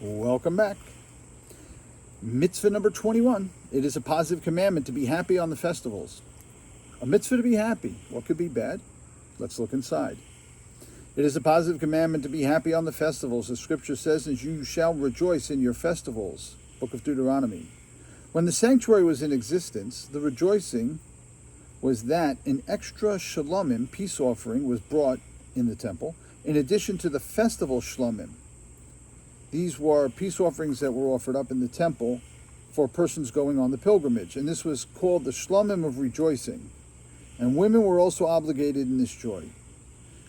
Welcome back. Mitzvah number 21. It is a positive commandment to be happy on the festivals. A mitzvah to be happy. What could be bad? Let's look inside. It is a positive commandment to be happy on the festivals. The scripture says, "And you shall rejoice in your festivals." Book of Deuteronomy. When the sanctuary was in existence, the rejoicing was that an extra shalomim, peace offering, was brought in the temple, in addition to the festival shlomim. These were peace offerings that were offered up in the temple for persons going on the pilgrimage, and this was called the shlomim of rejoicing. And women were also obligated in this joy.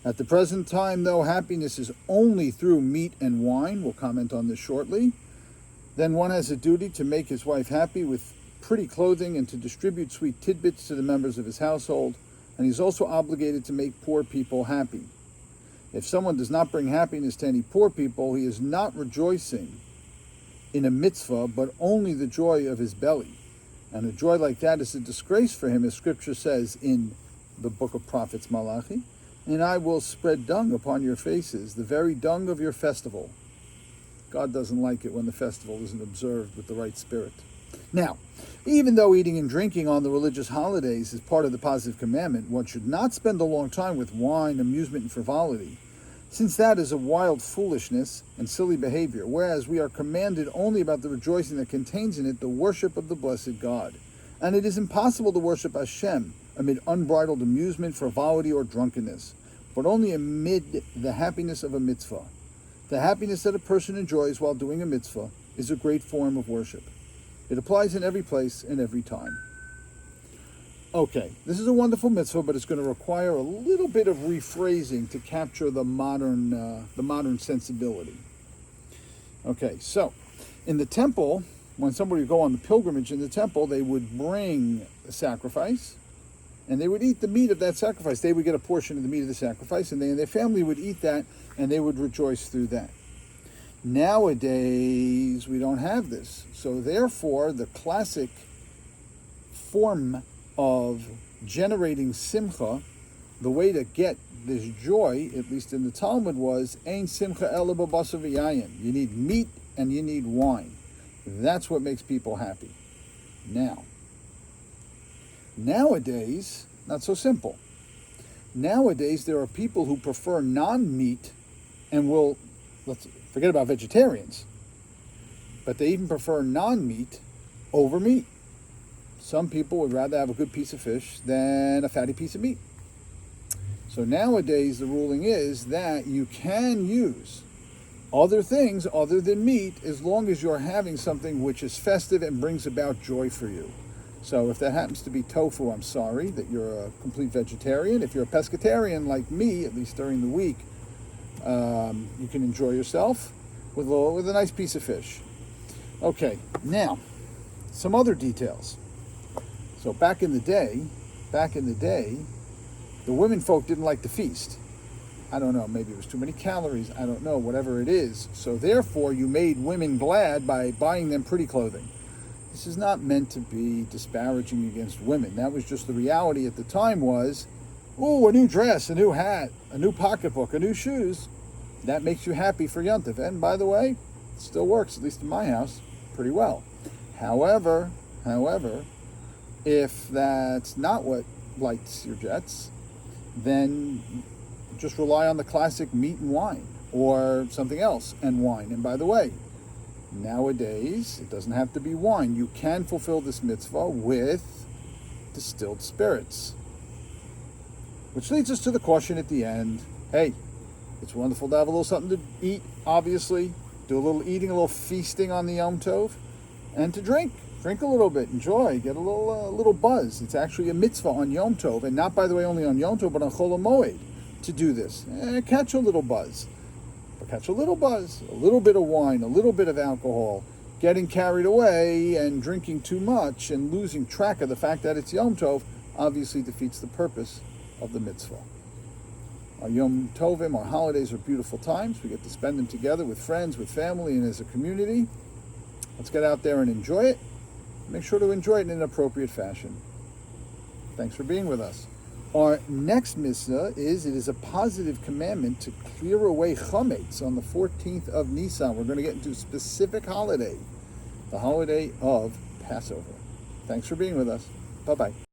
At the present time, though, happiness is only through meat and wine. We'll comment on this shortly. Then one has a duty to make his wife happy with pretty clothing and to distribute sweet tidbits to the members of his household, and he's also obligated to make poor people happy. If someone does not bring happiness to any poor people, he is not rejoicing in a mitzvah, but only the joy of his belly. And a joy like that is a disgrace for him, as scripture says in the book of prophets Malachi, "And I will spread dung upon your faces, the very dung of your festival." God doesn't like it when the festival isn't observed with the right spirit. Now, even though eating and drinking on the religious holidays is part of the positive commandment, one should not spend a long time with wine, amusement, and frivolity, since that is a wild foolishness and silly behavior, whereas we are commanded only about the rejoicing that contains in it the worship of the blessed God. And it is impossible to worship Hashem amid unbridled amusement, frivolity, or drunkenness, but only amid the happiness of a mitzvah. The happiness that a person enjoys while doing a mitzvah is a great form of worship. It applies in every place and every time. Okay, this is a wonderful mitzvah, but it's going to require a little bit of rephrasing to capture the modern sensibility. Okay, so in the temple, when somebody would go on the pilgrimage in the temple, they would bring a sacrifice, and they would eat the meat of that sacrifice. They would get a portion of the meat of the sacrifice, and they and their family would eat that, and they would rejoice through that. Nowadays, we don't have this. So therefore, the classic form of generating simcha, the way to get this joy, at least in the Talmud, was ein simcha ela b'basar v'yayin. You need meat and you need wine. That's what makes people happy. Nowadays, not so simple. Nowadays, there are people who prefer non-meat and will, let's forget about vegetarians, but they even prefer non-meat over meat. Some people would rather have a good piece of fish than a fatty piece of meat. So nowadays, the ruling is that you can use other things other than meat as long as you're having something which is festive and brings about joy for you. So if that happens to be tofu, I'm sorry that you're a complete vegetarian. If you're a pescatarian like me, at least during the week, you can enjoy yourself with a nice piece of fish. Okay, now, some other details. So back in the day, the women folk didn't like to feast. I don't know, maybe it was too many calories, I don't know, whatever it is. So therefore, you made women glad by buying them pretty clothing. This is not meant to be disparaging against women. That was just the reality at the time was, oh, a new dress, a new hat, a new pocketbook, a new shoes. That makes you happy for Yontif. And by the way, it still works, at least in my house, pretty well. However, if that's not what lights your jets, then just rely on the classic meat and wine or something else and wine. And by the way, nowadays, it doesn't have to be wine. You can fulfill this mitzvah with distilled spirits. Which leads us to the caution at the end. Hey, it's wonderful to have a little something to eat, obviously. Do a little eating, a little feasting on the Yom Tov. And to drink. Drink a little bit, enjoy, get a little buzz. It's actually a mitzvah on Yom Tov, and not, by the way, only on Yom Tov, but on Chol HaMoed to do this. Catch a little buzz. But catch a little buzz, a little bit of wine, a little bit of alcohol. Getting carried away and drinking too much and losing track of the fact that it's Yom Tov obviously defeats the purpose of the mitzvah. Our Yom Tovim, our holidays, are beautiful times. We get to spend them together with friends, with family, and as a community. Let's get out there and enjoy it. Make sure to enjoy it in an appropriate fashion. Thanks for being with us. Our next mitzvah is, it is a positive commandment to clear away chametz on the 14th of Nisan. We're going to get into a specific holiday, the holiday of Passover. Thanks for being with us. Bye-bye.